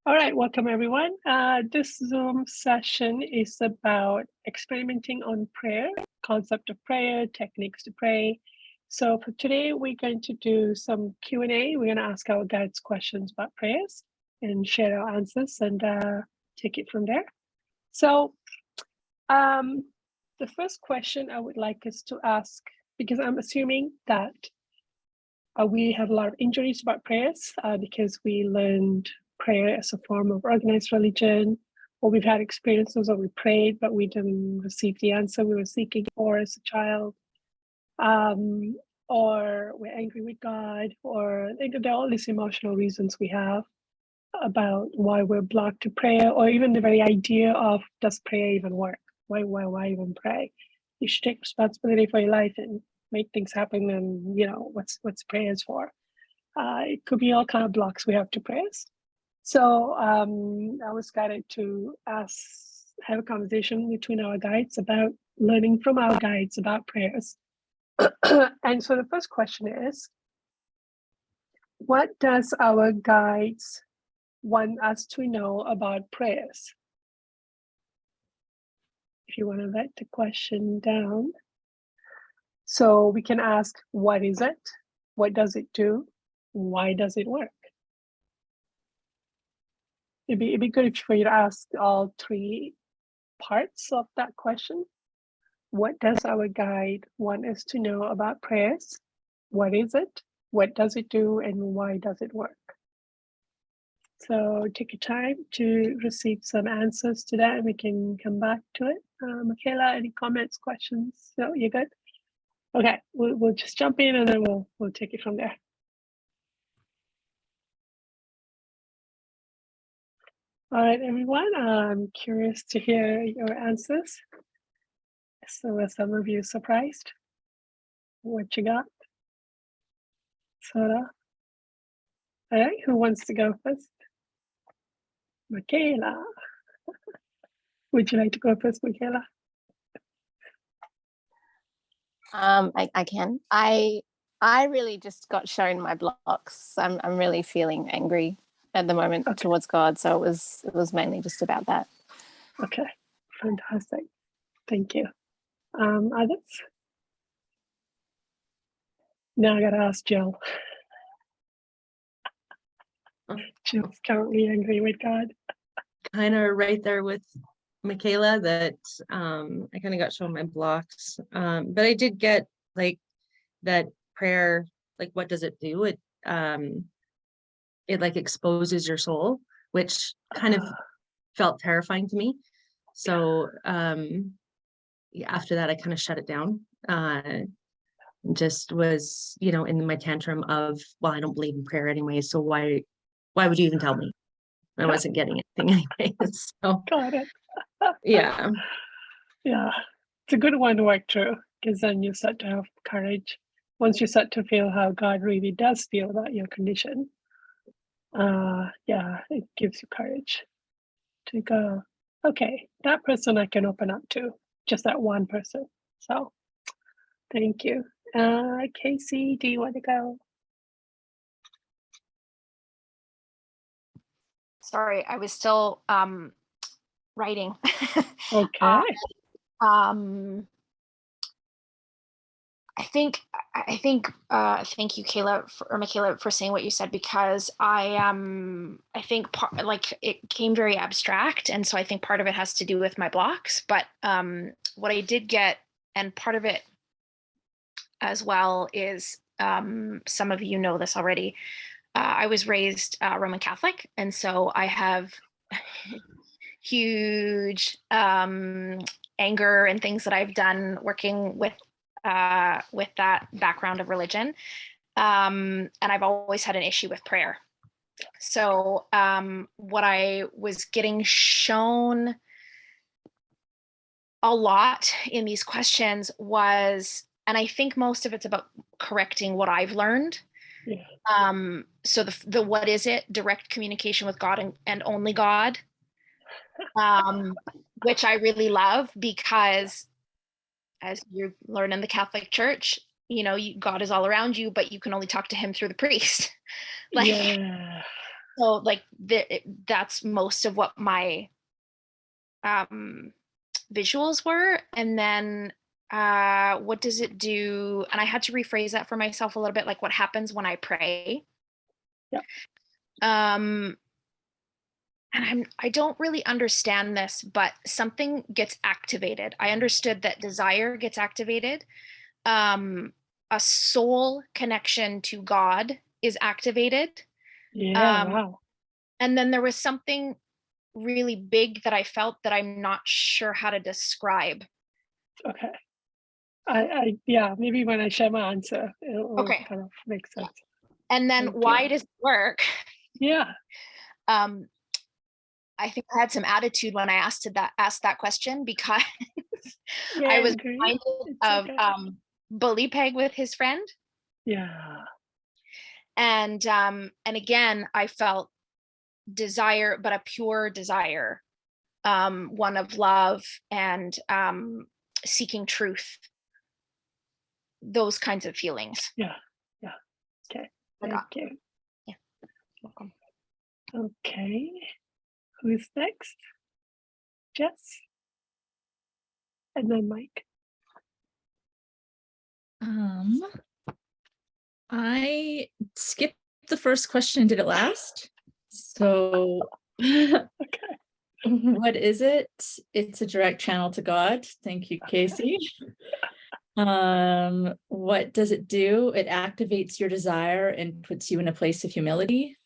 All right, welcome everyone. This Zoom session is about experimenting on prayer, concept of prayer, techniques to pray. So for today, we're going to do some Q&A. We're going to ask our guides questions about prayers and share our answers and take it from there. So the first question I would like us to ask, because I'm assuming that we have a lot of injuries about prayers because we learned prayer as a form of organized religion, or we've had experiences where we prayed but we didn't receive the answer we were seeking for as a child, or we're angry with God, or there are all these emotional reasons we have about why we're blocked to prayer, or even the very idea of, does prayer even work? Why even pray? You should take responsibility for your life and make things happen, and what's prayers for? It could be all kind of blocks we have to prayers. So I was guided to have a conversation between our guides about learning from our guides about prayers. And so the first question is, what does our guides want us to know about prayers? If you want to write the question down. So we can ask, what is it? What does it do? Why does it work? It'd be good for you to ask all three parts of that question. What does our guide want us to know about prayers? What is it? What does it do? And why does it work? So take your time to receive some answers to that, and we can come back to it. Michaela, any comments, questions? So you're good? Okay, we'll just jump in and then we'll take it from there. All right, everyone, I'm curious to hear your answers. So were some of you surprised? What you got? Sora? All right, who wants to go first? Michaela. Would you like to go first, Michaela? I can. I really just got shown my blocks. I'm really feeling angry at the moment towards God. So it was mainly just about that. Okay, fantastic. Thank you. Others? Now I gotta ask Jill. Jill's currently angry with God. Kind of right there with Michaela, that I kind of got shown my blocks, but I did get like that prayer, like what does it do? It like exposes your soul, which kind of felt terrifying to me. So after that I kind of shut it down, just was in my tantrum of, well, I don't believe in prayer anyway, so why would you even tell me? I wasn't getting anything anyway. So got it. Yeah. It's a good one to work through, because then you start to have courage. Once you start to feel how God really does feel about your condition, it gives you courage to go, okay, that person I can open up to, just that one person. So thank you. Casey, do you want to go? Sorry, I was still writing. Okay. I think thank you, Michaela, for saying what you said, because I think it came very abstract, and so I think part of it has to do with my blocks, but what I did get, and part of it as well, is some of you know this already, I was raised Roman Catholic, and so I have huge anger and things that I've done working with that background of religion. And I've always had an issue with prayer. So what I was getting shown a lot in these questions was, and I think most of it's about correcting what I've learned. Yeah. So the what is it? Direct communication with God and only God, which I really love, because as you learn in the Catholic Church, God is all around you, but you can only talk to him through the priest. So like that's most of what my visuals were. And then what does it do? And I had to rephrase that for myself a little bit, like what happens when I pray. Yeah. And I don't really understand this, but something gets activated. I understood that desire gets activated. A soul connection to God is activated. Yeah, wow. And then there was something really big that I felt that I'm not sure how to describe. Okay. Yeah, maybe when I share my answer, it'll Okay. kind of make sense. And then Thank why you. does it work? Yeah. I think I had some attitude when I asked that question, because Yeah, I was agree. reminded It's of okay. Bully Peg with his friend. Yeah. And again, I felt desire, but a pure desire, one of love and seeking truth, those kinds of feelings. Yeah. Yeah. Okay. I Thank got. you. Yeah. Welcome. Okay. Who's next? Jess? And then Mike. I skipped the first question and did it last. So Okay. what is it? It's a direct channel to God. Thank you, Casey. What does it do? It activates your desire and puts you in a place of humility.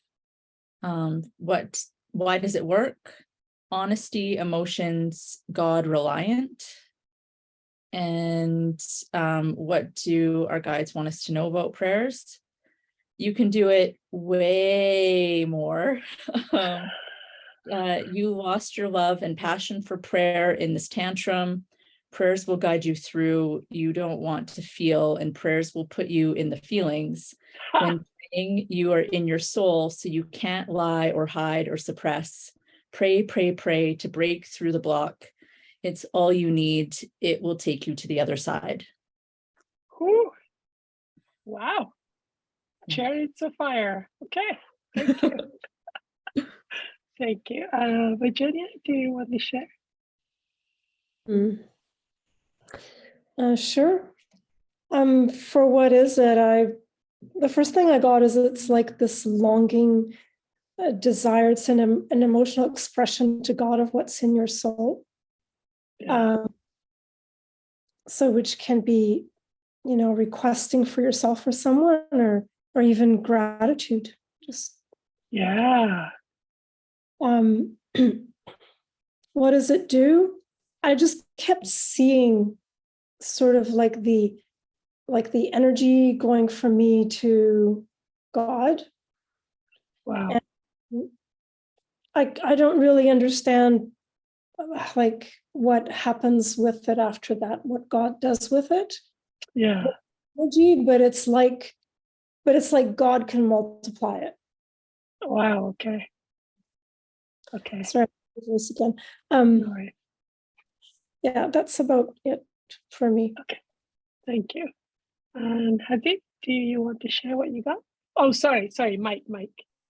Why does it work? Honesty, emotions, God reliant. And what do our guides want us to know about prayers? You can do it way more. You lost your love and passion for prayer in this tantrum. Prayers will guide you through. You don't want to feel, and prayers will put you in the feelings. When praying, you are in your soul, so you can't lie or hide or suppress. Pray, pray, pray to break through the block. It's all you need. It will take you to the other side. Whew. Wow. Chariots of fire. Okay. Thank you. Thank you. Virginia, do you want to share? Sure. For what is it? The first thing I got is it's like this longing, desire. It's an emotional expression to God of what's in your soul. Yeah. So which can be, requesting for yourself or someone, or even gratitude. Just Yeah. what does it do? I just kept seeing sort of like the energy going from me to God. Wow. And I don't really understand like what happens with it after that, what God does with it. Yeah. Energy, but it's like God can multiply it. Wow. Okay. Okay. Sorry, voice again. All right. Yeah, that's about it for me. Okay. Thank you. And Hadid, do you want to share what you got? Oh, sorry, Mike.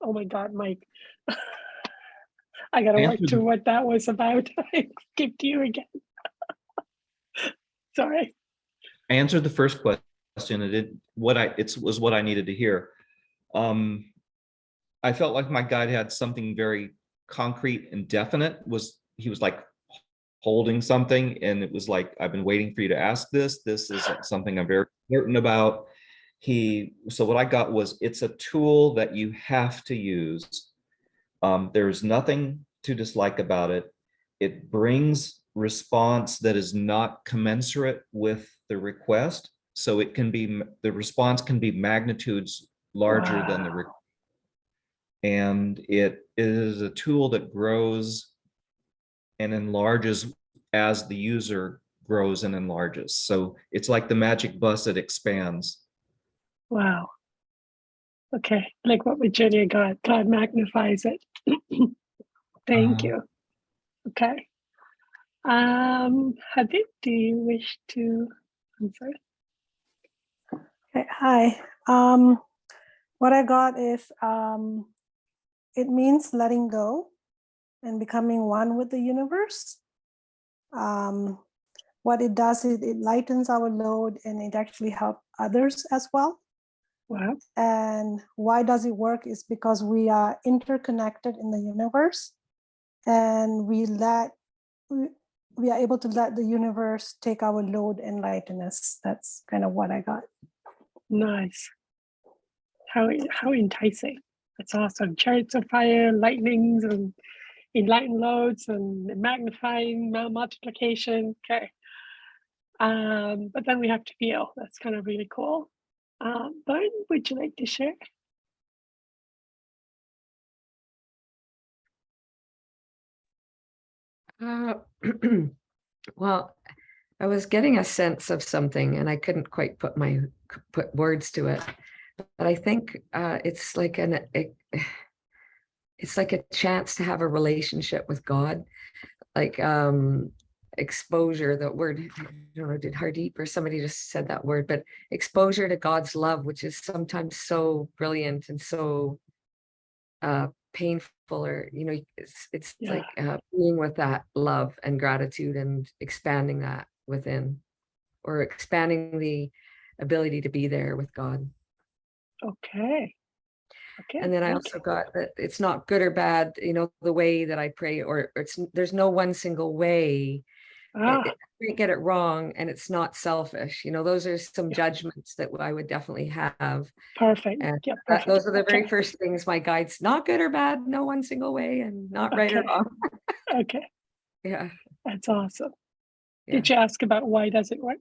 Oh my God, Mike. I gotta work through what that was about. I skipped you again. Sorry. I answered the first question. It was what I needed to hear. I felt like my guide had something very concrete and definite. He was like holding something, and it was like, I've been waiting for you to ask this. This is something I'm very certain about. So what I got was, it's a tool that you have to use. There's nothing to dislike about it. It brings response that is not commensurate with the request. So the response can be magnitudes larger than the request. And it is a tool that grows and enlarges as the user grows and enlarges. So it's like the magic bus, it expands. Wow. Okay, like what Virginia got, God magnifies it. Thank you. Okay. Hadid, do you wish to answer? Okay, hi. What I got is it means letting go and becoming one with the universe. What it does is it lightens our load and it actually helps others as well. Wow. And why does it work is because we are interconnected in the universe, and we are able to let the universe take our load and lighten us. That's kind of what I got. Nice. How enticing. That's awesome. Chariots of fire, lightnings, and enlightened loads, and magnifying, multiplication. Okay. But then we have to feel. That's kind of really cool. But would you like to share? Well, I was getting a sense of something and I couldn't quite put words to it. But I think it's like it's like a chance to have a relationship with God, like exposure. That word, I don't know, did Hardeep or somebody just said that word, but exposure to God's love, which is sometimes so brilliant and so painful, or it's Yeah. like being with that love and gratitude and expanding that within, or expanding the ability to be there with God. Okay. And then I also got that it's not good or bad, the way that I pray, or there's no one single way. I can't get it wrong, and it's not selfish. Those are some judgments that I would definitely have. Perfect. And Yeah, perfect. those are the very first things my guides, not good or bad, no one single way, and not right or wrong. Okay. Yeah. That's awesome. Yeah. Did you ask about why does it work?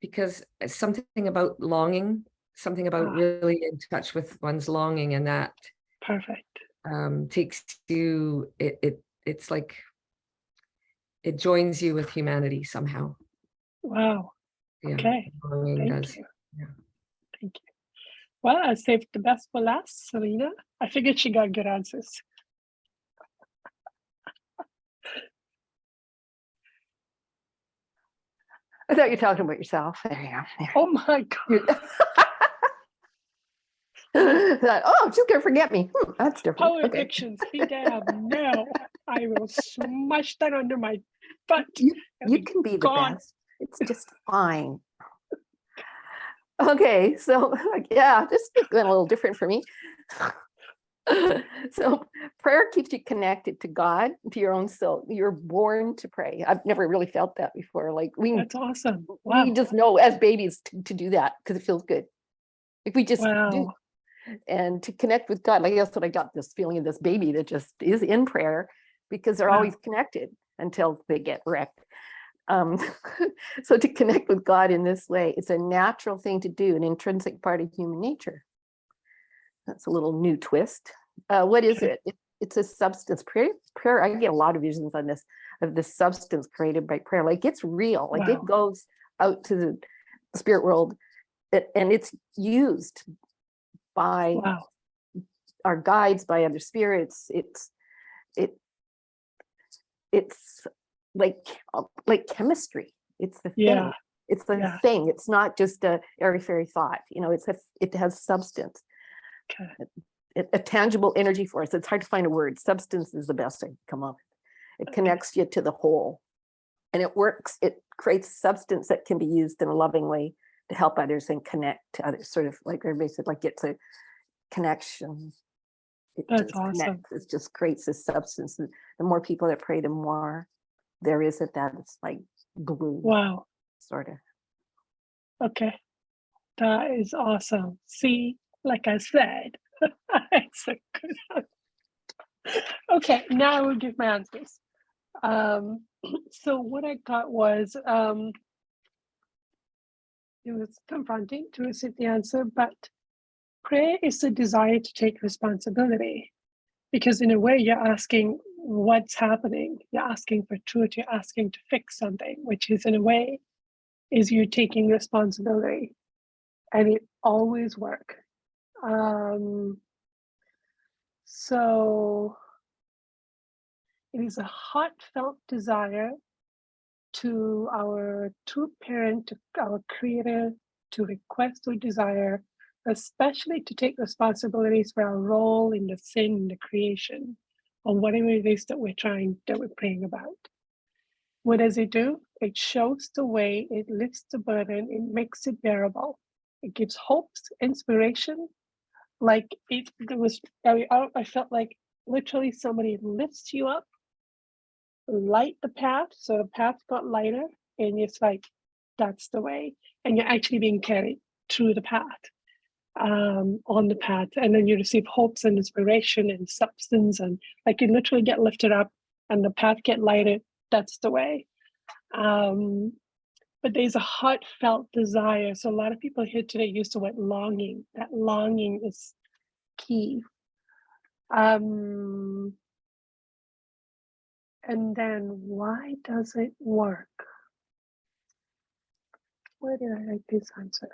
Because it's something about longing, something about really in touch with one's longing, and that perfect takes you, it's like it joins you with humanity somehow. Wow. Yeah, okay. Thank does. you. Yeah. Thank you. Well, I saved the best for last, Selena. I figured she got good answers. I thought you were talking about yourself. There you go. There. Oh my God. Oh, she's gonna forget me. That's different. Power addictions, be damned. No, I will smash that under my butt. You can be the gone. best. It's just fine. Okay, so yeah, this is going a little different for me. So prayer keeps you connected to God, to your own soul. You're born to pray. I've never really felt that before. Like That's awesome. Wow. We just know as babies to do that because it feels good. If we just do, and to connect with God, like that's what I got, this feeling of this baby that just is in prayer because they're always connected until they get wrecked. So to connect with God in this way, it's a natural thing to do, an intrinsic part of human nature. That's a little new twist. What is it? It's a substance. Prayer, I get a lot of visions on this, of the substance created by prayer. Like it's real, like it goes out to the spirit world, and it's used by our guides, by other spirits. It's like chemistry. It's the thing. It's the thing. It's not just a airy-fairy thought. It has substance. A tangible energy for us. It's hard to find a word. Substance is the best I can come up with. It connects you to the whole, and it works. It creates substance that can be used in a loving way to help others and connect to others. Sort of like everybody said, like it's a connection. That's awesome. It just creates this substance. And the more people that pray, the more there is at that. It's like glue. Wow. Sort of. Okay. That is awesome. See, like I said, it's a good answer. Okay, now I will give my answers. So what I got was it was confronting to receive the answer, but prayer is the desire to take responsibility, because in a way you're asking what's happening. You're asking for truth. You're asking to fix something, which is in a way is you taking responsibility, and it always works. So it is a heartfelt desire to our true parent, to our creator, to request or desire especially to take responsibilities for our role in the sin, in the creation, or whatever it is that we're praying about. What does it do? It shows the way, it lifts the burden, it makes it bearable. It gives hopes, inspiration. Like I felt like literally somebody lifts you up, light the path, so the path got lighter, and it's like, that's the way. And you're actually being carried through the path, on the path. And then you receive hopes and inspiration and substance, and like you literally get lifted up and the path get lighter. That's the way. But there's a heartfelt desire. So a lot of people here today use the word longing. That longing is key. And then why does it work? Where did I write this answer?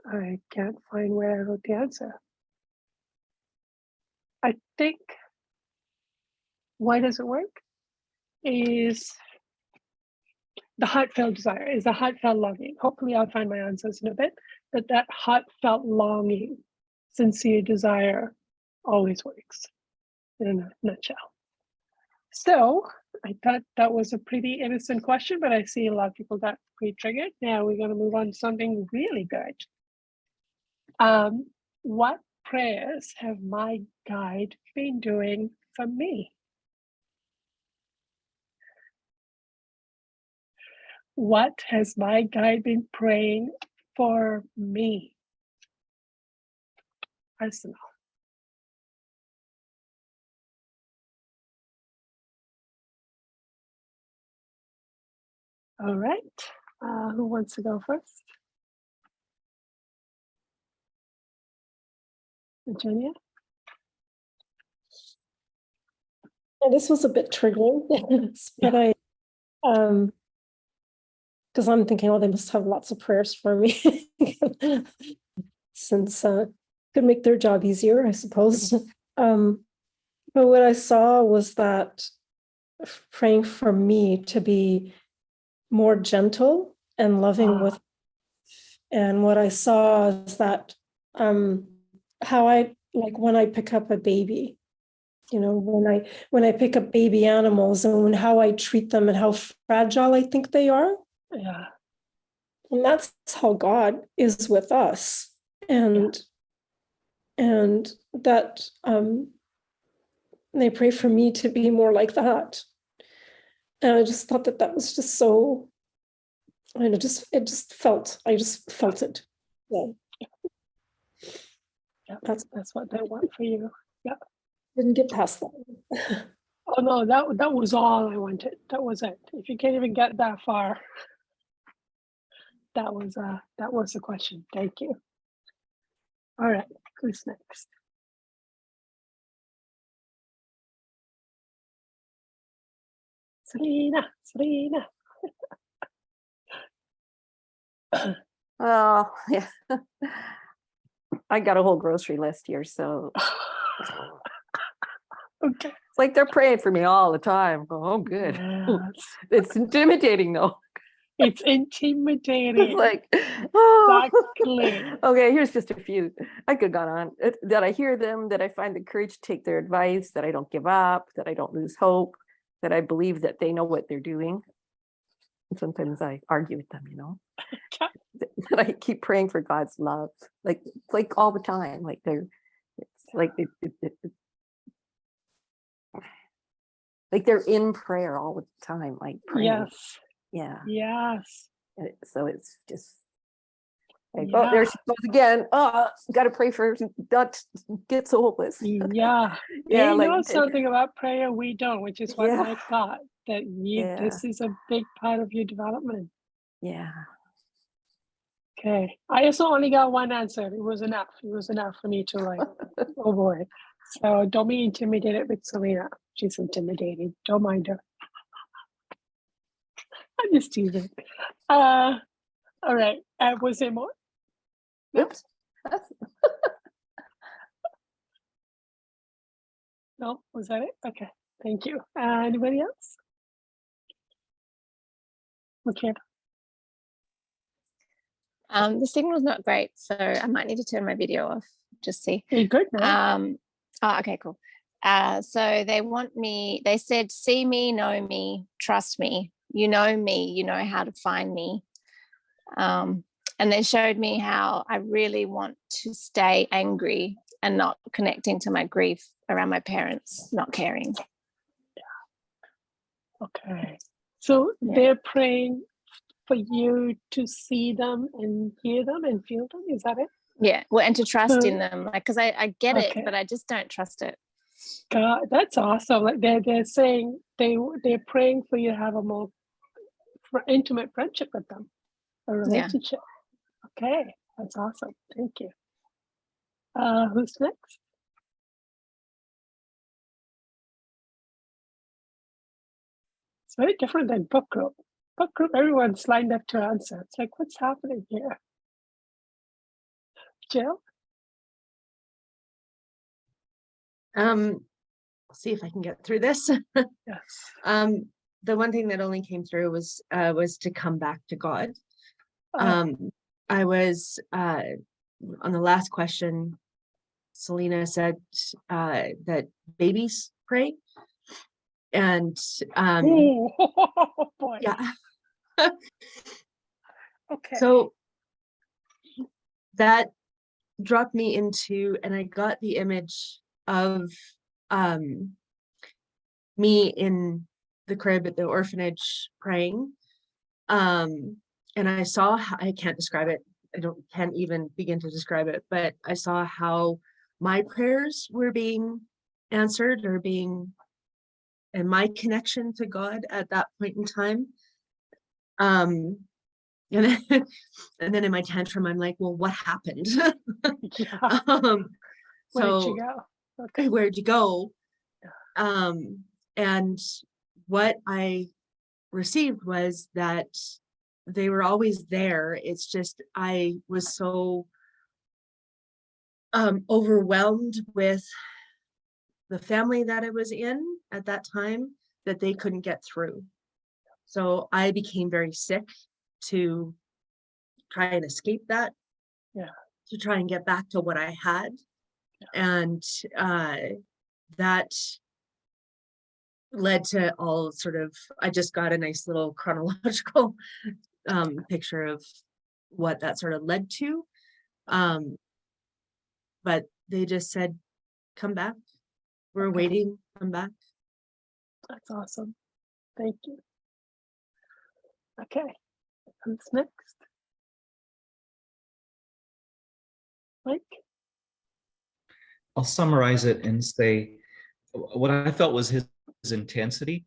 I can't find where I wrote the answer. I think why does it work is the heartfelt desire, is the heartfelt longing. Hopefully I'll find my answers in a bit, but that heartfelt longing, sincere desire always works, in a nutshell. So I thought that was a pretty innocent question, but I see a lot of people got pretty triggered. Now we're going to move on to something really good. What prayers have my guide been doing for me? What has my guide been praying for me? Personal. All right. Who wants to go first? Virginia? Yeah, this was a bit triggering, but I because I'm thinking, oh, they must have lots of prayers for me, since could make their job easier, I suppose. But what I saw was that praying for me to be more gentle and loving with, and what I saw is that how I like when I pick up a baby, you know, when I pick up baby animals and how I treat them and how fragile I think they are. Yeah. And that's how God is with us. And that they pray for me to be more like that. And I just thought that was just so, and I just felt it. Yeah. Yeah, that's what they want for you. Yeah. Didn't get past that. Oh no, that was all I wanted. That was it. If you can't even get that far, that was the question. Thank you. All right, who's next? Serena. Oh, yeah. I got a whole grocery list here, so Okay. it's like they're praying for me all the time. Oh, good. Yes. It's intimidating though. It's intimidating. It's like, oh. Exactly. Okay, here's just a few. I could have gone on. That I hear them, that I find the courage to take their advice, that I don't give up, that I don't lose hope, that I believe that they know what they're doing. And sometimes I argue with them, you know. That I keep praying for God's love, like all the time. Like like they're in prayer all the time, like praying. Yes. Yeah. Yes. So it's just like, Yeah. oh, there she goes again. Oh, got to pray for her to not get so hopeless. Yeah. Yeah, They like know something about prayer we don't, which is what Yeah. Mike thought, that this is a big part of your development. Yeah. Okay. I also only got one answer. It was enough. It was enough for me to like, oh boy. So don't be intimidated with Serena. She's intimidating. Don't mind her. I'm just teasing. All right. Was there more? Oops. No, was that it? Okay. Thank you. Anybody else? Okay. The signal's not great, so I might need to turn my video off. Just see. You're good now. Oh, okay, cool. So they said, see me, know me, trust me. You know me, you know how to find me. And they showed me how I really want to stay angry and not connecting to my grief around my parents not caring. Okay. So they're praying for you to see them and hear them and feel them. Is that it? Yeah. Well, and to trust in them, like, because I get it, but I just don't trust it. God, that's awesome. Like they're saying they're praying for you to have a more intimate friendship with them, a relationship. Okay, that's awesome. Thank you. Who's next? It's very different than book group. Book group, everyone's lined up to answer. It's like, what's happening here? Jill? See if I can get through this. Yes. The one thing that only came through was to come back to God. I was on the last question, Selena said that babies pray. And oh boy. Yeah. Okay. So that dropped me into, and I got the image of me in the crib at the orphanage praying. And I saw how, I can't describe it. Can't even begin to describe it, but I saw how my prayers were being answered and my connection to God at that point in time. And then in my tantrum, I'm like, well, what happened? Yeah. Where'd you go? Okay. Where'd you go? And what I received was that they were always there. It's just, I was so overwhelmed with the family that I was in at that time that they couldn't get through. So I became very sick to try and escape that. Yeah. To try and get back to what I had. Yeah. And that led to all sort of, I just got a nice little chronological picture of what that sort of led to. But they just said, come back. We're waiting, come back. That's awesome. Thank you. Okay, who's next? Mike? I'll summarize it and say what I felt was his intensity.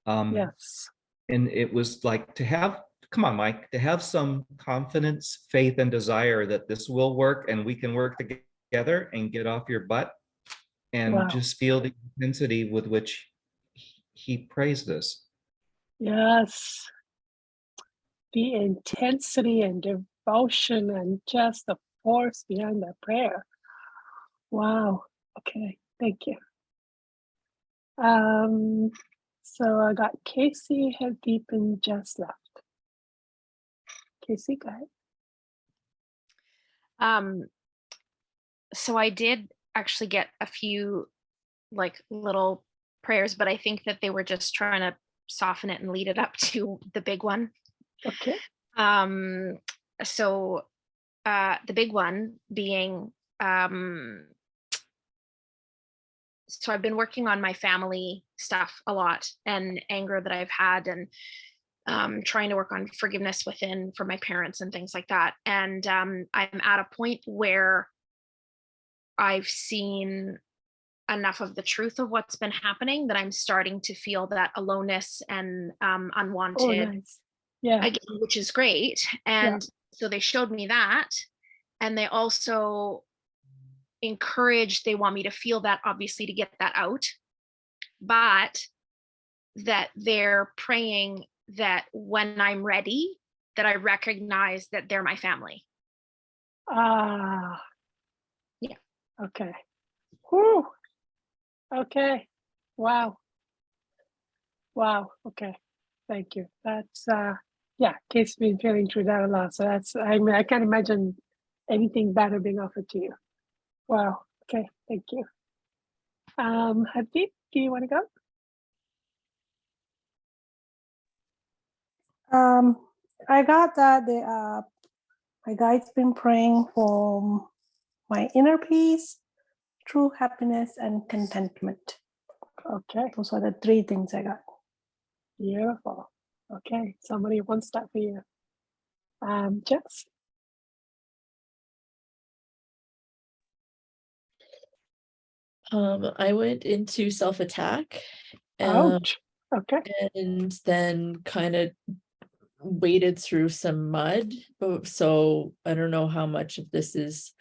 Yes. And it was like to have, come on, Mike, to have some confidence, faith, and desire that this will work and we can work together and get off your butt and just feel the intensity with which he praised this. Yes. The intensity and devotion and just the force behind that prayer. Wow. Okay. Thank you. So I got Casey, Deep, and Jess left. Casey, go ahead. So I did actually get a few like little prayers, but I think that they were just trying to soften it and lead it up to the big one. Okay. So the big one being, so I've been working on my family stuff a lot and anger that I've had and trying to work on forgiveness within for my parents and things like that. And I'm at a point where I've seen enough of the truth of what's been happening that I'm starting to feel that aloneness and unwanted. Oh, nice. Yeah. Again, which is great. And so they showed me that. And they also encouraged, they want me to feel that, obviously, to get that out. But that they're praying that when I'm ready, that I recognize that they're my family. Ah. Yeah. Okay. Whew. Okay. Wow. Wow. Okay. Thank you. That's yeah, Kate's been feeling through that a lot. So that's, I mean, I can't imagine anything better being offered to you. Wow. Okay. Thank you. Habib, do you want to go? I got that my guide's been praying for my inner peace, true happiness, and contentment. Okay. Those are the three things I got. Beautiful. Okay. Somebody wants that for you. Jess? I went into self-attack, Ouch. Okay. and then kind of waded through some mud. So I don't know how much of this is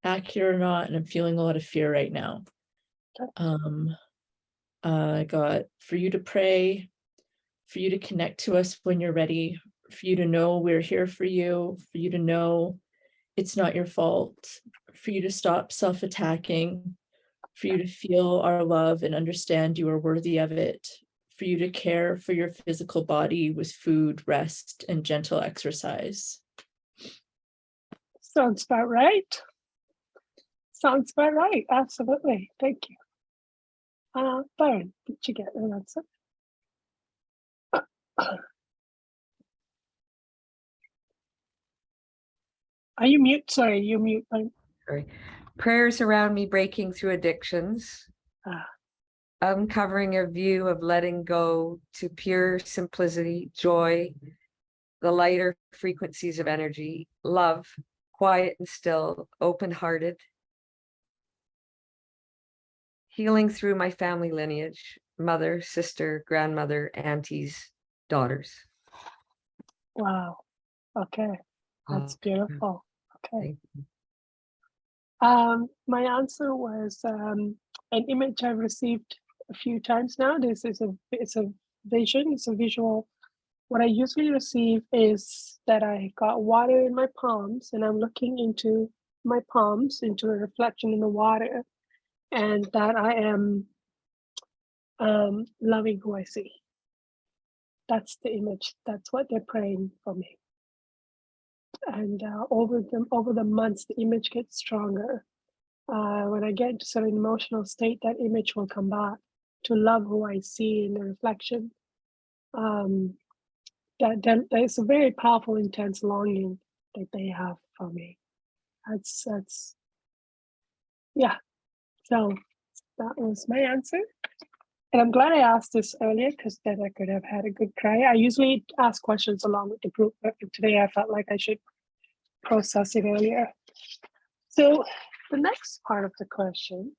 accurate or not, and I'm feeling a lot of fear right now. Okay. I got for you to pray, for you to connect to us when you're ready, for you to know we're here for you to know it's not your fault, for you to stop self-attacking, for you to feel our love and understand you are worthy of it, for you to care for your physical body with food, rest, and gentle exercise. Sounds about right. Sounds about right. Absolutely. Thank you. Byron, did you get an answer? Are you mute? Sorry, you mute. Sorry. Prayers around me breaking through addictions. Uncovering a view of letting go to pure simplicity, joy, the lighter frequencies of energy, love, quiet and still, open-hearted. Healing through my family lineage, mother, sister, grandmother, aunties, daughters. Wow. Okay. That's beautiful. Okay. Thank you. My answer was an image I've received a few times now. It's a vision, it's a visual. What I usually receive is that I got water in my palms and I'm looking into my palms, into a reflection in the water, and that I am loving who I see. That's the image. That's what they're praying for me. And over the months, the image gets stronger. When I get into certain emotional state, that image will come back to love who I see in the reflection. That is a very powerful, intense longing that they have for me. That's yeah. So that was my answer. And I'm glad I asked this earlier because then I could have had a good cry. I usually ask questions along with the group, but today I felt like I should process it earlier. So the next part of the question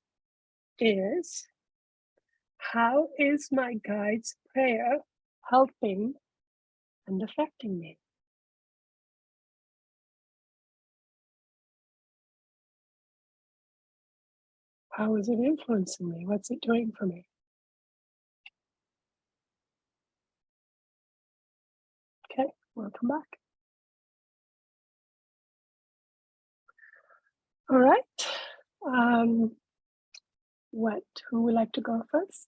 is, how is my guide's prayer helping and affecting me? How is it influencing me? What's it doing for me? Okay, welcome back. All right. Who would like to go first?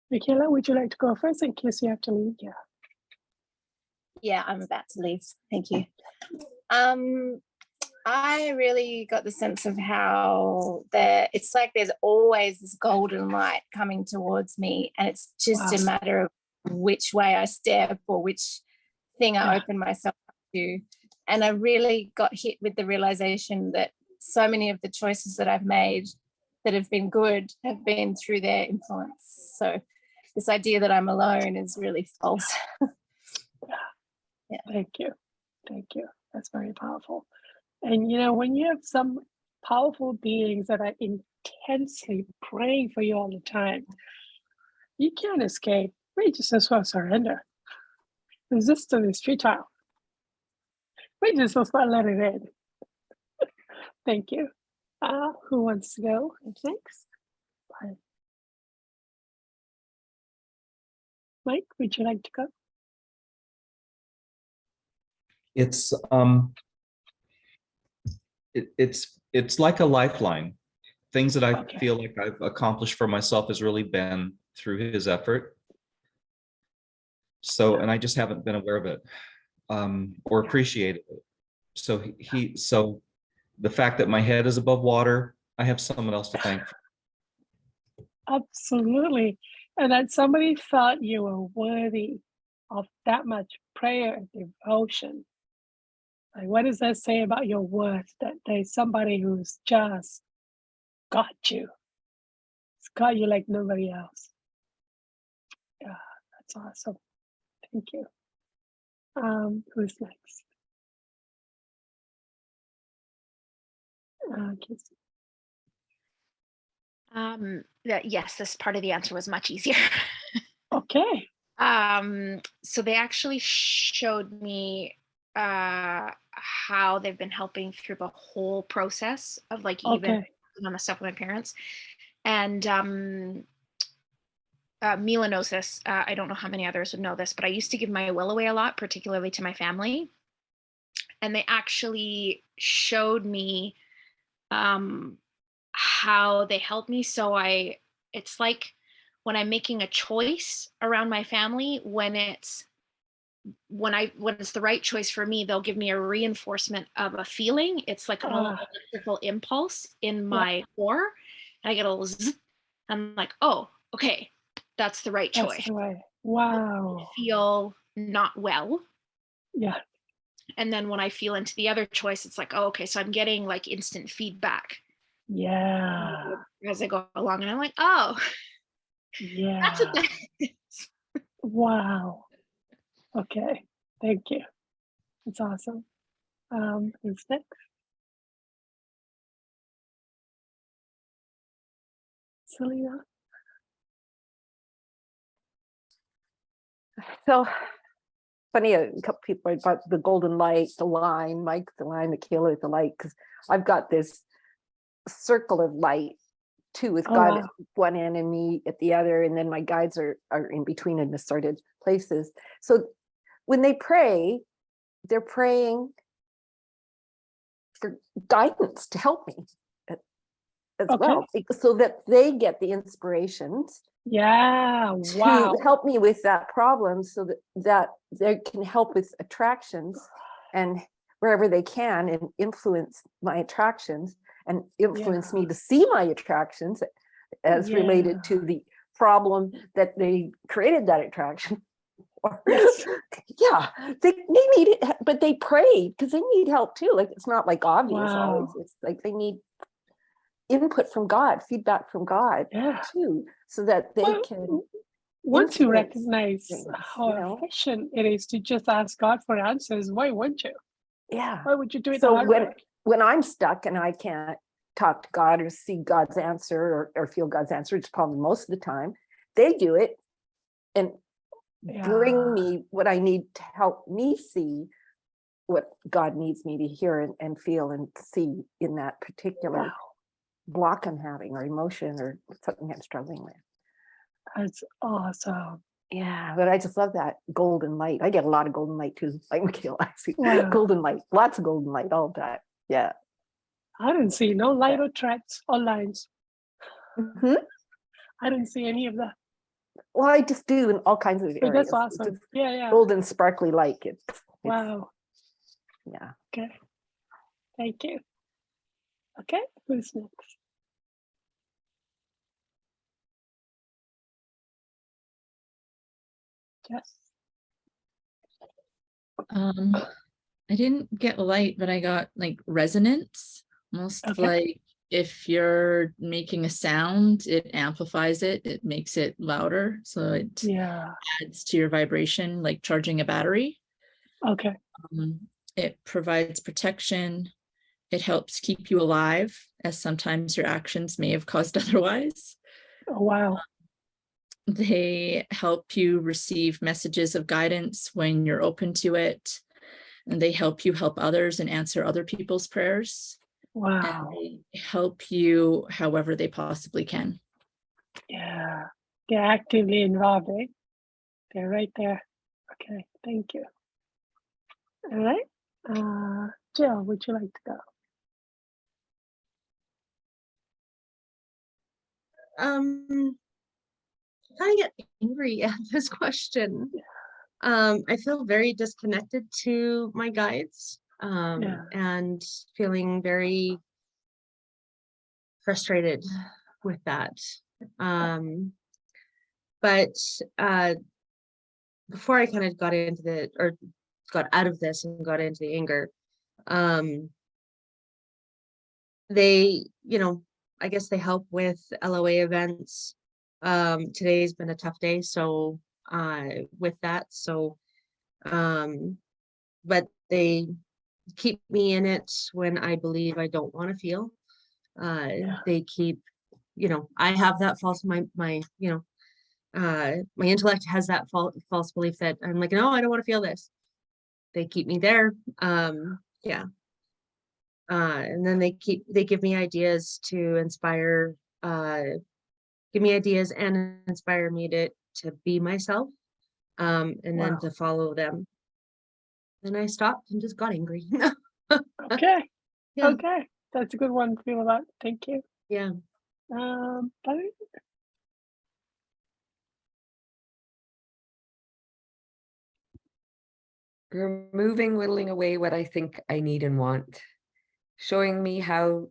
Michaela, would you like to go first in case you have to leave? Yeah. Yeah, I'm about to leave. Thank you. I really got the sense of how it's like there's always this golden light coming towards me, and it's just a matter of which way I step or which thing I open myself up to. And I really got hit with the realization that so many of the choices that I've made that have been good have been through their influence. So this idea that I'm alone is really false. Yeah. Thank you. Thank you. That's very powerful. And when you have some powerful beings that are intensely praying for you all the time, you can't escape. We just as well surrender. Resistance is futile. We just as well let it in. Thank you. Who wants to go next? Bye. Mike, would you like to go? It's like a lifeline. Things that I feel like I've accomplished for myself has really been through his effort. So, and I just haven't been aware of it, or appreciated it. So so the fact that my head is above water, I have someone else to thank. Absolutely. And that somebody felt you were worthy of that much prayer and devotion. Like, what does that say about your worth? That there's somebody who's just got you. It's got you like nobody else. Yeah, that's awesome. Thank you. Who's next? Kizzy. Yes, this part of the answer was much easier. Okay. So they actually showed me how they've been helping through the whole process of like even Okay. on the stuff with my parents. And Mila knows this. I don't know how many others would know this, but I used to give my will away a lot, particularly to my family. And they actually showed me how they helped me. So it's like when I'm making a choice around my family, when it's the right choice for me, they'll give me a reinforcement of a feeling. It's like an electrical impulse in my core. And I get a little zzz. I'm like, oh, okay, that's the right choice. That's the way. Wow. I feel not well. Yeah. And then when I feel into the other choice, it's like, oh, okay, so I'm getting like instant feedback. Yeah. As I go along, and I'm like, oh, yeah. That's what that is. Wow. Okay. Thank you. That's awesome. Who's next? Selena. So funny, a couple people about the golden light, the line, Mike, the line, Michaela, the light, because I've got this circle of light too, with God at one end and me at the other, and then my guides are in between in assorted places. So when they pray, they're praying for guidance to help me as well, so that they get the inspirations. Yeah. Wow. To help me with that problem, so that they can help with attractions and wherever they can, and influence my attractions and influence me to see my attractions as related to the problem that they created that attraction. Yes. Yeah, they need it, but they pray because they need help too. Like, it's not like obvious always. It's like they need input from God, feedback from God too, so that they can. Once you recognize things, how efficient it is to just ask God for answers, why wouldn't you? Yeah. Why would you do it? So the hard way? when I'm stuck and I can't talk to God or see God's answer or feel God's answer, it's probably most of the time, they do it and bring me what I need to help me see what God needs me to hear and feel and see in that particular block I'm having or emotion or something I'm struggling with. That's awesome. Yeah, but I just love that golden light. I get a lot of golden light too, like Michaela. I see golden light, lots of golden light all the time. Yeah. I didn't see no light or threats or lines. I didn't see any of that. Well, I just do in all kinds of areas. That's awesome. Yeah. Golden sparkly light. It's wow. Yeah. Okay. Thank you. Okay, who's next? Yes. I didn't get light, but I got like resonance, almost like if you're making a sound, it amplifies it, it makes it louder. So it adds to your vibration, like charging a battery. Okay. It provides protection. It helps keep you alive, as sometimes your actions may have caused otherwise. Oh, wow. They help you receive messages of guidance when you're open to it. And they help you help others and answer other people's prayers. Wow. And they help you however they possibly can. Yeah. They're actively involved, eh? They're right there. Okay, thank you. All right. Jill, would you like to go? I get angry at this question. I feel very disconnected to my guides, Yeah. and feeling very frustrated with that. But before I kind of got into got out of this and got into the anger, they, I guess they help with LOA events. Today's been a tough day, so with that, so but they keep me in it when I believe I don't want to feel. They keep, I have that false, my intellect has that false belief that I'm like, no, I don't want to feel this. They keep me there. Yeah. And then they give me ideas to inspire, give me ideas and inspire me to be myself, and then to follow them. Then I stopped and just got angry. Okay. Yeah. Okay. That's a good one to feel about. Thank you. Yeah. But Removing, whittling away what I think I need and want, showing me how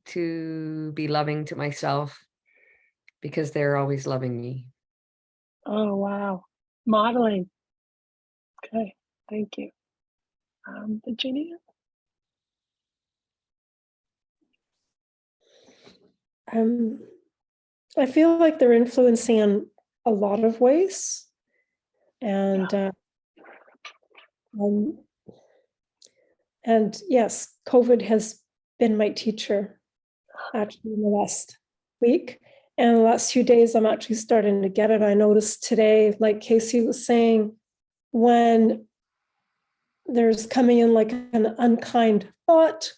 to be loving to myself because they're always loving me. oh wow. Modeling. Okay. Thank you. Virginia. I feel like they're influencing in a lot of ways. And yes, COVID has been my teacher actually in the last week. And the last few days, I'm actually starting to get it. I noticed today, like Casey was saying, when there's coming in like an unkind thought,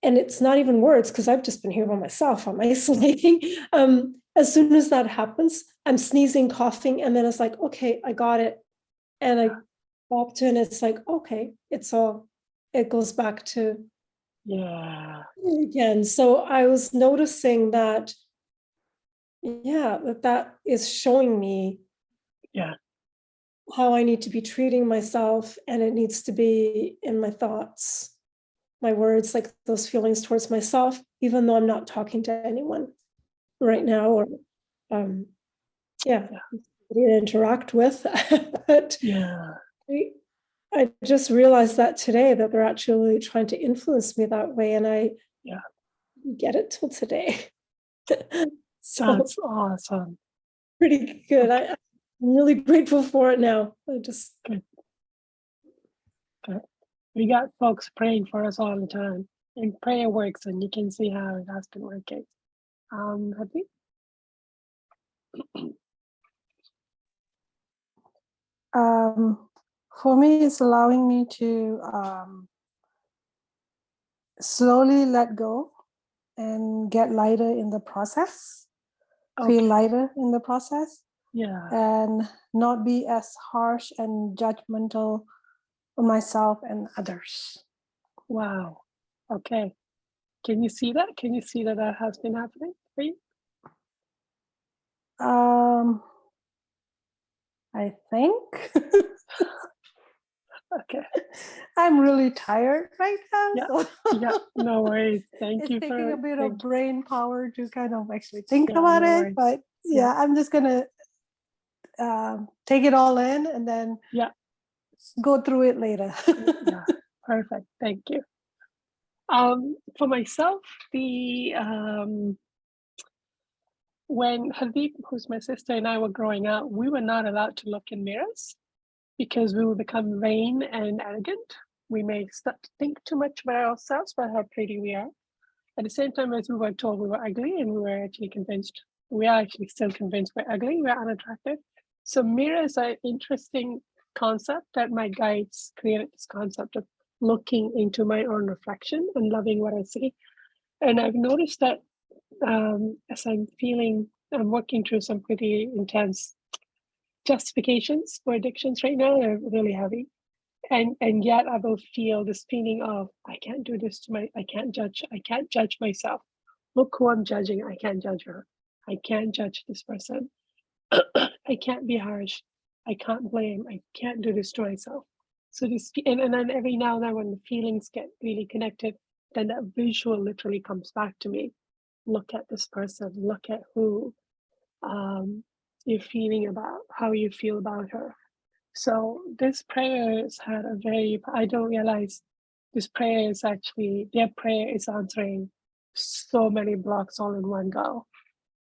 and it's not even words, because I've just been here by myself, I'm isolating. As soon as that happens, I'm sneezing, coughing, and then it's like, okay, I got it. And I pop to, and it's like, okay, it goes back to again. So I was noticing that, that is showing me how I need to be treating myself, and it needs to be in my thoughts, my words, like those feelings towards myself, even though I'm not talking to anyone right now, or to interact with. But I just realized that today, that they're actually trying to influence me that way, and I didn't get it till today. So That's awesome. pretty good. I'm really grateful for it now. I just Good. We got folks praying for us all the time, and prayer works, and you can see how it has been working. Happy? For me, it's allowing me to slowly let go and get lighter in the process, feel lighter in the process, and not be as harsh and judgmental on myself and others. Wow. Okay. Can you see that? Can you see that that has been happening for you? I think. Okay. I'm really tired right now. Yeah. So No worries. Thank it's you taking for a bit of brain power to kind of actually think Yeah, about no it. worries. But I'm just gonna take it all in and then go through it later. Yeah, perfect. Thank you. For myself, the when Hadith, who's my sister, and I were growing up, we were not allowed to look in mirrors because we would become vain and arrogant. We may start to think too much about ourselves, about how pretty we are. At the same time as we were told we were ugly, and we were actually convinced, we are actually still convinced we're ugly, we're unattractive. So mirrors are an interesting concept that my guides created, this concept of looking into my own reflection and loving what I see. And I've noticed that as I'm working through some pretty intense justifications for addictions right now. They're really heavy. And yet I will feel this feeling of, I can't do this I can't judge myself. Look who I'm judging. I can't judge her. I can't judge this person. I can't be harsh. I can't blame. I can't do this to myself. So this, and then every now and then when the feelings get really connected, then that visual literally comes back to me. Look at this person, look at who you're feeling about, how you feel about her. So this prayer has had a very, I don't realize this prayer is actually, their prayer is answering so many blocks all in one go.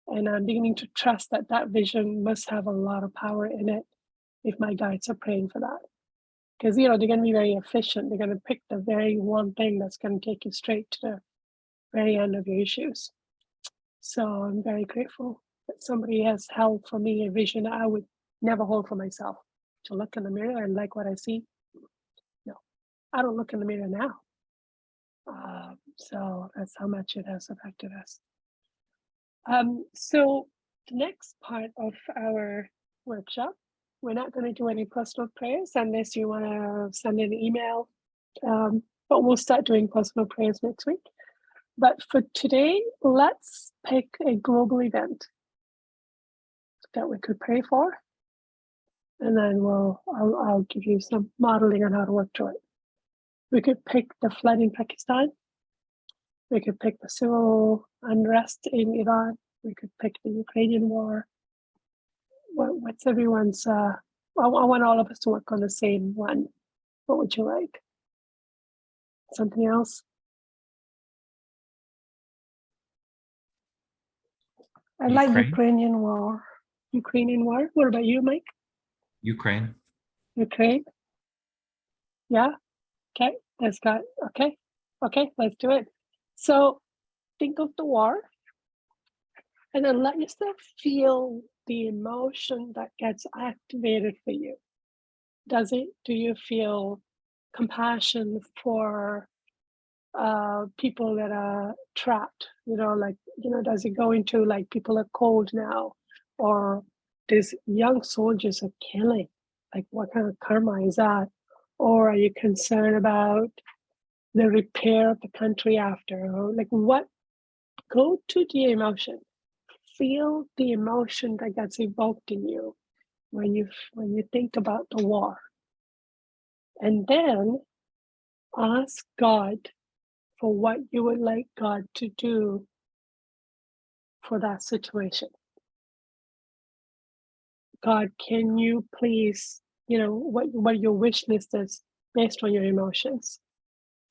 And I'm beginning to trust that that vision must have a lot of power in it if my guides are praying for that. Because, they're going to be very efficient. They're going to pick the very one thing that's going to take you straight to the very end of your issues. So I'm very grateful that somebody has held for me a vision that I would never hold for myself. To look in the mirror and like what I see. No, I don't look in the mirror now. So that's how much it has affected us. So the next part of our workshop, we're not going to do any personal prayers unless you want to send an email, but we'll start doing personal prayers next week. But for today, let's pick a global event that we could pray for. And then I'll give you some modeling on how to work through it. We could pick the flood in Pakistan. We could pick the civil unrest in Iran. We could pick the Ukrainian war. What's everyone's, I want all of us to work on the same one. What would you like? Something else? I like Ukraine. Ukrainian war. Ukrainian war. What about you, Mike? Ukraine. Ukraine? Yeah? Okay, okay, let's do it. So think of the war and then let yourself feel the emotion that gets activated for you. Do you feel compassion for people that are trapped? Does it go into like people are cold now, or these young soldiers are killing? Like, what kind of karma is that? Or are you concerned about the repair of the country after? Or like, what? Go to the emotion. Feel the emotion that gets evoked in you when you think about the war. And then ask God for what you would like God to do for that situation. God, can you please, what your wish list is based on your emotions.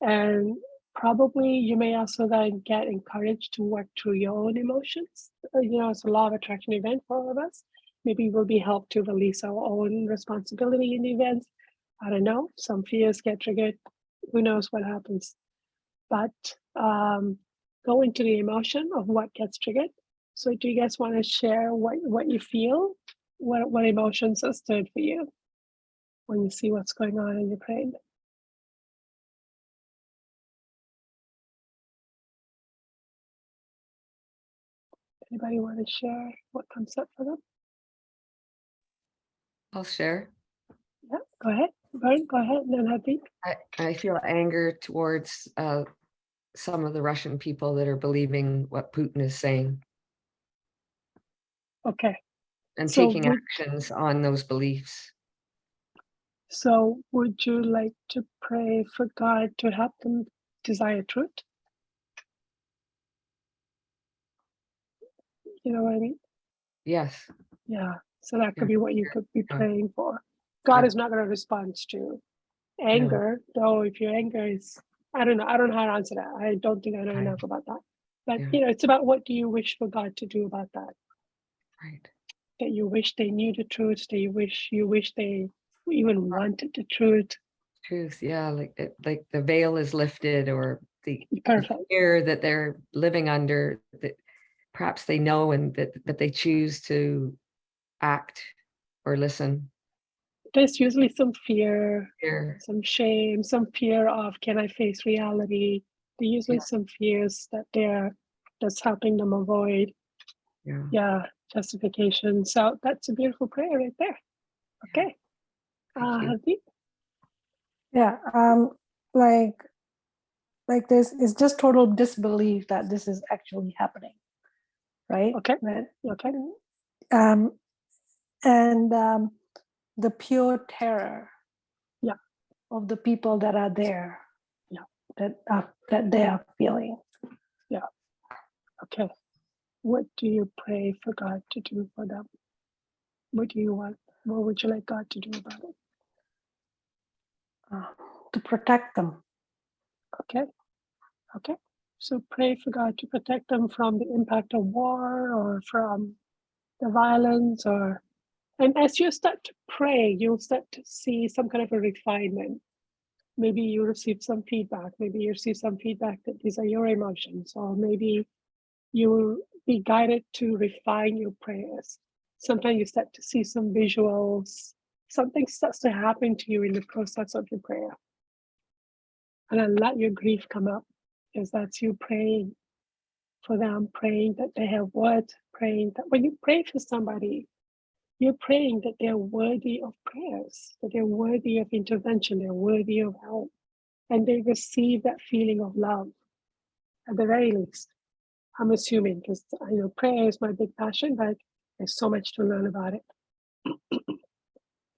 And probably you may also then get encouraged to work through your own emotions. It's a law of attraction event for all of us. Maybe we'll be helped to release our own responsibility in the event. I don't know, some fears get triggered. Who knows what happens? But go into the emotion of what gets triggered. So do you guys want to share what you feel? What emotions are stirred for you when you see what's going on in Ukraine? Anybody want to share what comes up for them? I'll share. Yeah, go ahead. Vern, go ahead. And then Happy. I feel anger towards some of the Russian people that are believing what Putin is saying. Okay. And taking actions on those beliefs. So would you like to pray for God to help them desire truth? You know what I mean? Yes. Yeah. So that could be what you could be praying for. God is not going to respond to anger, though. If your anger is, I don't know how to answer that. I don't think I know enough about that. But it's about what do you wish for God to do about that? Right. That you wish they knew the truth. That you wish they even wanted the truth. Truth, yeah, like the veil is lifted, or the fear that they're living under, that perhaps they know and that they choose to act or listen. There's usually some fear, some shame, some fear of, can I face reality? There's usually some fears that that's helping them avoid. Yeah, justification. So that's a beautiful prayer right there. Okay. Yeah, like this is just total disbelief that this is actually happening, right? Okay. That, okay. And the pure terror of the people that are there, that they are feeling. Okay. What do you pray for God to do for them? What do you want? What would you like God to do about it? To protect them. Okay. So pray for God to protect them from the impact of war or from the violence, and as you start to pray, you'll start to see some kind of a refinement. Maybe you receive some feedback. Maybe you receive some feedback that these are your emotions, or maybe you will be guided to refine your prayers. Sometimes you start to see some visuals. Something starts to happen to you in the process of your prayer. And then let your grief come up, because that's you praying for them, praying that they have words, praying that when you pray for somebody, you're praying that they're worthy of prayers, that they're worthy of intervention, they're worthy of help, and they receive that feeling of love at the very least. I'm assuming, because I know prayer is my big passion, but there's so much to learn about it.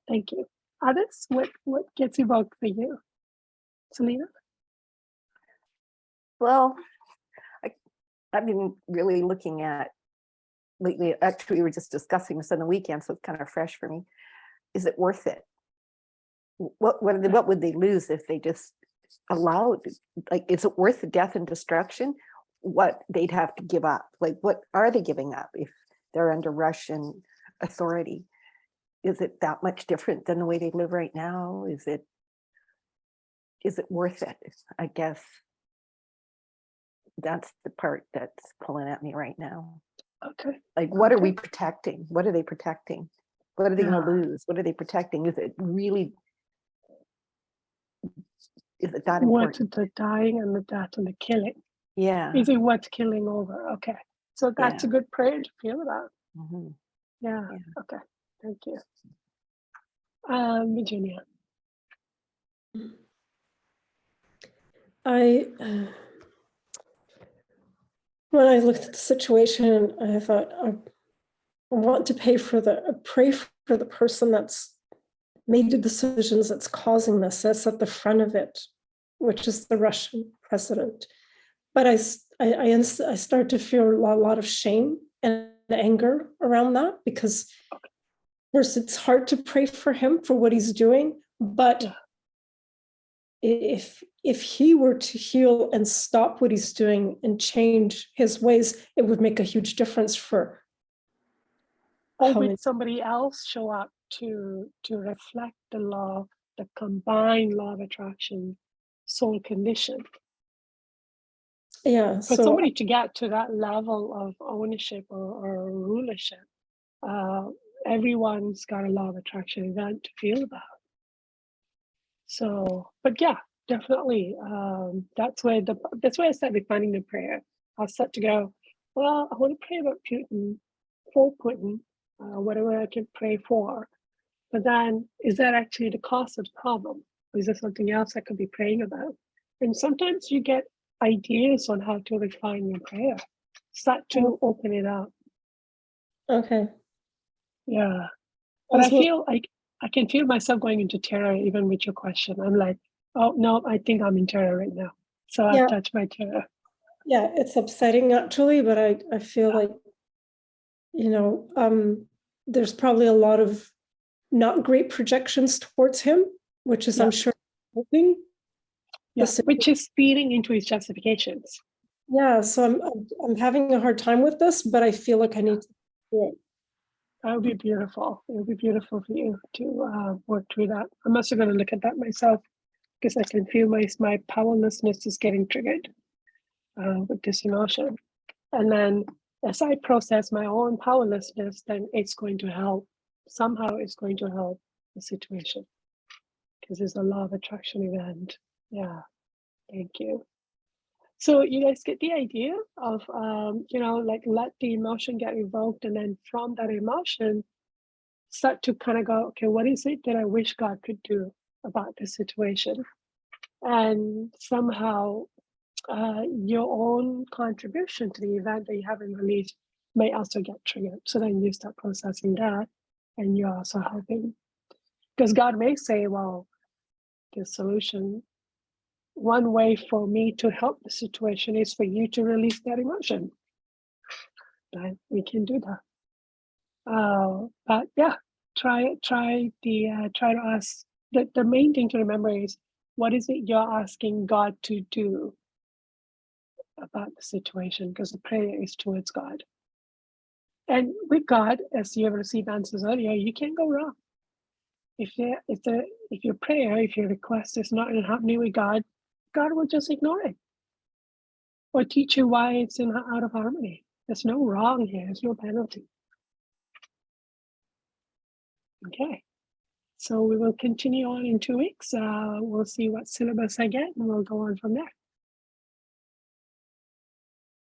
Thank you. Others, what gets evoked for you? Selena? Well, I've been really looking at lately, actually we were just discussing this on the weekend, so it's kind of fresh for me. Is it worth it? What would they lose if they just allowed, like, is it worth the death and destruction? What they'd have to give up? Like, what are they giving up if they're under Russian authority? Is it that much different than the way they live right now? Is it worth it? I guess that's the part that's pulling at me right now. Okay. Like, what are we protecting? What are they protecting? What are they going to lose? What are they protecting? Is it really, is it that important? What's the dying and the death and the killing? Yeah. Is it what's killing over? Okay. So that's a good prayer to feel about. Mm-hmm. Yeah. Okay. Thank you. Virginia. When I looked at the situation, I thought I want to pray for the person that's made the decisions that's causing this, that's at the front of it, which is the Russian president. But I start to feel a lot of shame and anger around that, because first it's hard to pray for him for what he's doing, but if he were to heal and stop what he's doing and change his ways, it would make a huge difference for. Or would somebody else show up to reflect the law, the combined law of attraction, soul condition? Yeah. For somebody to get to that level of ownership or rulership, everyone's got a law of attraction event to feel about. So, but yeah, definitely. That's where I started refining the prayer. I start to go, well, I want to pray about Putin, for Putin, whatever I can pray for. But then, is that actually the cause of the problem? Or is there something else I could be praying about? And sometimes you get ideas on how to refine your prayer. Start to open it up. Okay. Yeah. But I feel like I can feel myself going into terror even with your question. I'm like, oh no, I think I'm in terror right now. So I've touched my terror. Yeah, it's upsetting actually, but I feel like, there's probably a lot of not great projections towards him, which is I'm sure helping. Yeah, which is feeding into his justifications. Yeah, so I'm having a hard time with this, but I feel like I need to do it. That would be beautiful. It would be beautiful for you to work through that. I'm also going to look at that myself, because I can feel my powerlessness is getting triggered with this emotion. And then as I process my own powerlessness, then it's going to help. Somehow it's going to help the situation, because there's a law of attraction event. Yeah, thank you. So you guys get the idea of, like let the emotion get evoked, and then from that emotion, start to kind of go, okay, what is it that I wish God could do about this situation? And somehow your own contribution to the event that you haven't released may also get triggered. So then you start processing that, and you're also helping. Because God may say, well, the solution, one way for me to help the situation is for you to release that emotion. But we can do that. But yeah, try to ask. The main thing to remember is, what is it you're asking God to do about the situation? Because the prayer is towards God. And with God, as you have received answers earlier, you can't go wrong. If your prayer, if your request is not happening with God, God will just ignore it, or teach you why it's out of harmony. There's no wrong here. There's no penalty. Okay. So we will continue on in 2 weeks. We'll see what syllabus I get, and we'll go on from there.